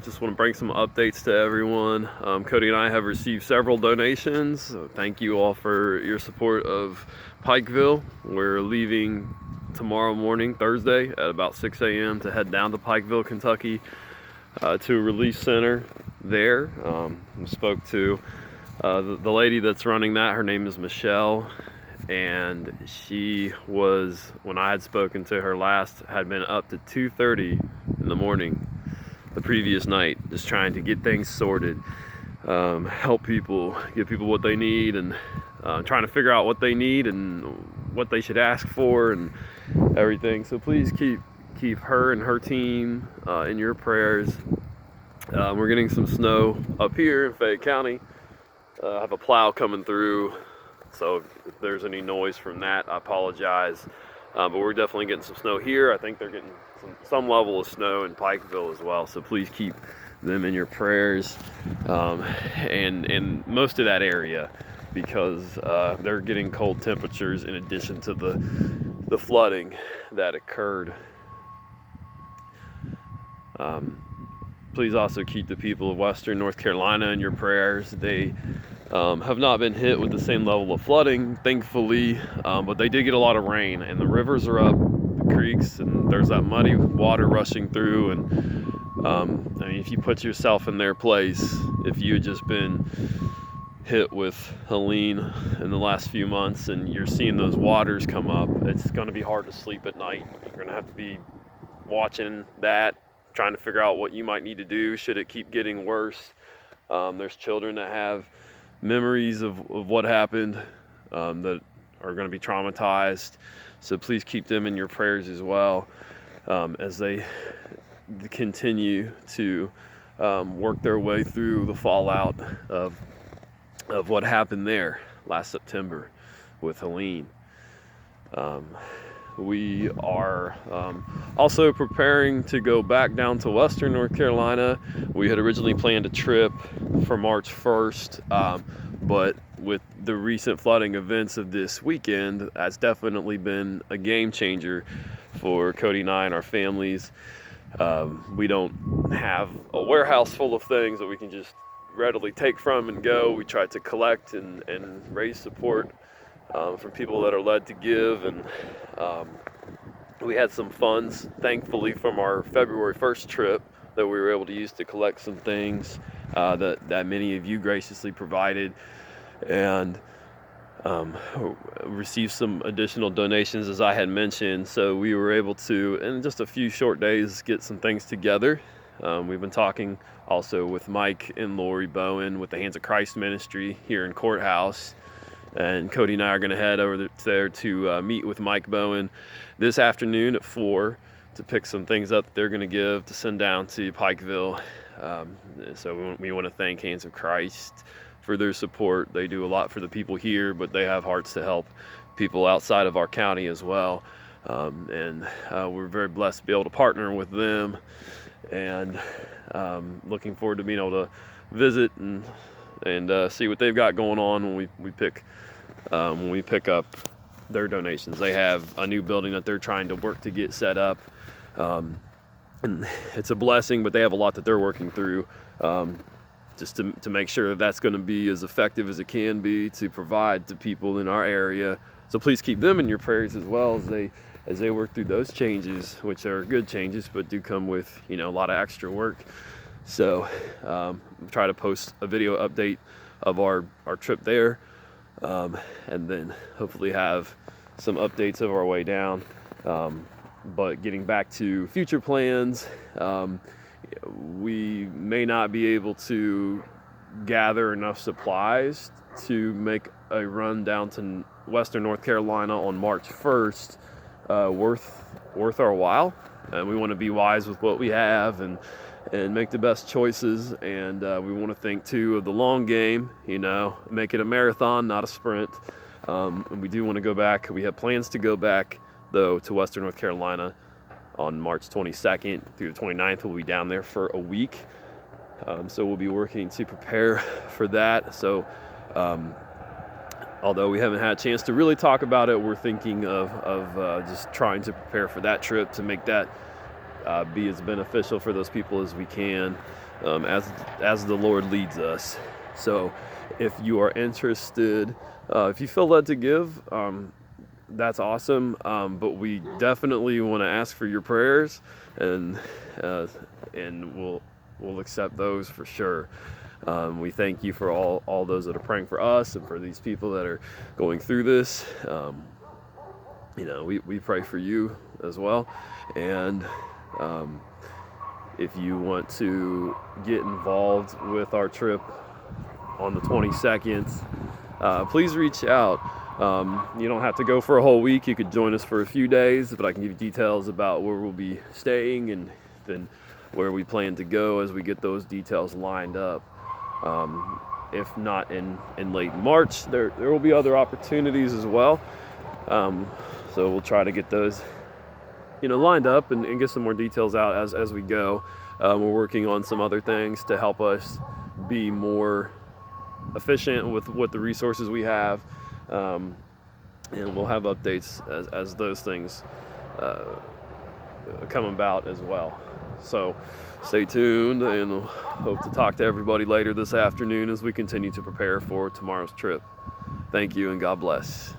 Just want to bring some updates to everyone. Cody and I have received several donations, so thank you all for your support of Pikeville. We're leaving tomorrow morning, Thursday, at about 6 a.m. to head down to Pikeville, Kentucky, to a relief center there. We spoke to the lady that's running that. Her name is Michelle, and she was, when I had spoken to her last, had been up to 2:30 in the morning the previous night, just trying to get things sorted, help people, give people what they need, and trying to figure out what they need and what they should ask for and everything. So please keep her and her team in your prayers. We're getting some snow up here in Fayette County. I have a plow coming through, so if there's any noise from that, I apologize. But we're definitely getting some snow here. I think they're getting some level of snow in Pikeville as well, so please keep them in your prayers, and most of that area, because they're getting cold temperatures in addition to the flooding that occurred. Please also keep the people of Western North Carolina in your prayers. They have not been hit with the same level of flooding, thankfully, but they did get a lot of rain, and the rivers are up, the creeks, and there's that muddy water rushing through. And I mean, if you put yourself in their place, if you had just been hit with Helene in the last few months and you're seeing those waters come up, it's going to be hard to sleep at night. You're going to have to be watching that, trying to figure out what you might need to do should it keep getting worse. There's children that have memories of what happened, that are going to be traumatized, so please keep them in your prayers as well, as they continue to work their way through the fallout of what happened there last September with Helene. We are also preparing to go back down to Western North Carolina. We had originally planned a trip for March 1st, but with the recent flooding events of this weekend, that's definitely been a game changer for Cody and I and our families. We don't have a warehouse full of things that we can just readily take from and go. We try to collect and raise support from people that are led to give, and we had some funds, thankfully, from our February 1st trip that we were able to use to collect some things that many of you graciously provided, and received some additional donations, as I had mentioned. So we were able to, in just a few short days, get some things together. We've been talking also with Mike and Lori Bowen with the Hands of Christ Ministry here in Courthouse. And Cody and I are going to head over there to meet with Mike Bowen this afternoon at 4 to pick some things up that they're going to give to send down to Pikeville. So we want to thank Hands of Christ for their support. They do a lot for the people here, but they have hearts to help people outside of our county as well. And we're very blessed to be able to partner with them, and looking forward to being able to visit and see what they've got going on when we pick up their donations. They have a new building that they're trying to work to get set up, and it's a blessing, but they have a lot that they're working through, just to make sure that that's going to be as effective as it can be to provide to people in our area. So please keep them in your prayers as well as they work through those changes, which are good changes, but do come with, a lot of extra work. So we'll try to post a video update of our trip there, and then hopefully have some updates of our way down. But getting back to future plans, we may not be able to gather enough supplies to make a run down to Western North Carolina on March 1st worth our while. And we want to be wise with what we have and make the best choices. And we want to think too of the long game, make it a marathon, not a sprint. And we do want to go back. We have plans to go back though to Western North Carolina on March 22nd through the 29th. We'll be down there for a week. So we'll be working to prepare for that. So although we haven't had a chance to really talk about it, we're thinking of just trying to prepare for that trip to make that be as beneficial for those people as we can, as the Lord leads us. So if you are interested, if you feel led to give, that's awesome. But we definitely want to ask for your prayers, and we'll accept those for sure. We thank you for all those that are praying for us and for these people that are going through this. We pray for you as well. And if you want to get involved with our trip on the 22nd, please reach out. You don't have to go for a whole week. You could join us for a few days, but I can give you details about where we'll be staying and then where we plan to go as we get those details lined up. If not in late March, there will be other opportunities as well. So we'll try to get those lined up and get some more details out as we go. We're working on some other things to help us be more efficient with the resources we have, and we'll have updates as those things come about as well. So stay tuned, and hope to talk to everybody later this afternoon as we continue to prepare for tomorrow's trip. Thank you, and God bless.